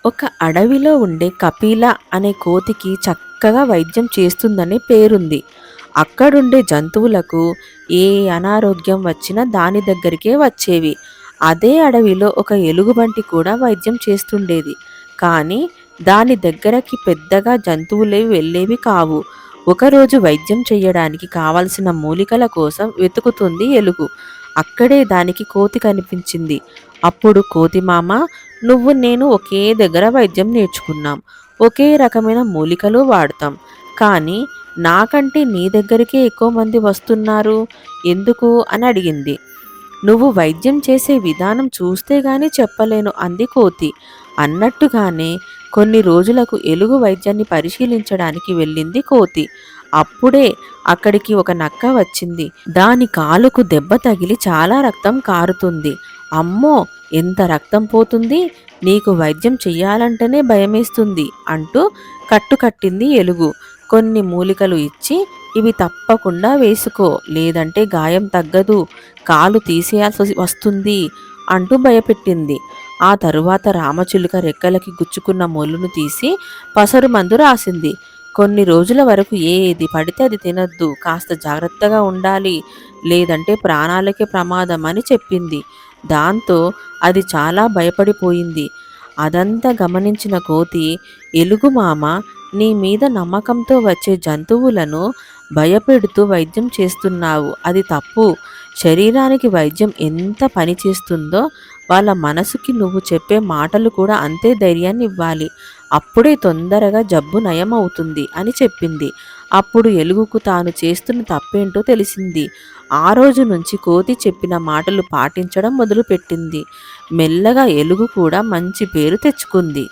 ఒక అడవిలో ఉండే కపిల అనే కోతికి చక్కగా వైద్యం చేస్తుందనే పేరుంది. అక్కడుండే జంతువులకు ఏ అనారోగ్యం వచ్చినా దాని దగ్గరికే వచ్చేవి. అదే అడవిలో ఒక ఎలుగుబంటి కూడా వైద్యం చేస్తుండేది. కానీ దాని దగ్గరకి పెద్దగా జంతువులేవి వెళ్ళేవి కావు. ఒకరోజు వైద్యం చెయ్యడానికి కావలసిన మూలికల కోసం వెతుకుతుంది ఎలుగు. అక్కడే దానికి కోతి కనిపించింది. అప్పుడు కోతి మామ, నువ్వు నేను ఒకే దగ్గర వైద్యం నేర్చుకున్నాం. ఒకే రకమైన మూలికలు వాడతాం. కానీ నాకంటే నీ దగ్గరికే ఎక్కువ మంది వస్తున్నారు. ఎందుకు అని అడిగింది. నువ్వు వైద్యం చేసే విధానం చూస్తే గాని చెప్పలేను అంది కోతి. అన్నట్టుగానే కొన్ని రోజులకు ఎలుగు వైద్యాన్ని పరిశీలించడానికి వెళ్ళింది కోతి. అప్పుడే అక్కడికి ఒక నక్క వచ్చింది. దాని కాలుకు దెబ్బ తగిలి చాలా రక్తం కారుతుంది. అమ్మో, ఎంత రక్తం పోతుంది! నీకు వైద్యం చెయ్యాలంటేనే భయమేస్తుంది అంటూ కట్టుకట్టింది ఎలుగు. కొన్ని మూలికలు ఇచ్చి, ఇవి తప్పకుండా వేసుకో, లేదంటే గాయం తగ్గదు, కాలు తీసేయాల్సి వస్తుంది అంటూ భయపెట్టింది. ఆ తరువాత రామచిలుక రెక్కలకి గుచ్చుకున్న ముళ్ళును తీసి పసరు మందు రాసింది. కొన్ని రోజుల వరకు ఏది పడితే అది తినద్దు, కాస్త జాగ్రత్తగా ఉండాలి, లేదంటే ప్రాణాలకే ప్రమాదం అని చెప్పింది. దాంతో అది చాలా భయపడిపోయింది. అదంతా గమనించిన కోతి, ఎలుగు మామ, నీ మీద నమ్మకంతో వచ్చే జంతువులను భయపెడుతూ వైద్యం చేస్తున్నావు, అది తప్పు. శరీరానికి వైద్యం ఎంత పని చేస్తుందో వాళ్ళ మనసుకి నువ్వు చెప్పే మాటలు కూడా అంతే ధైర్యాన్ని ఇవ్వాలి. అప్పుడే తొందరగా జబ్బు నయం అవుతుంది అని చెప్పింది. అప్పుడు ఎలుగుకు తాను చేస్తున్న తప్పేంటో తెలిసింది. ఆ రోజు నుంచి కోతి చెప్పిన మాటలు పాటించడం మొదలుపెట్టింది. మెల్లగా ఎలుగు కూడా మంచి పేరు తెచ్చుకుంది.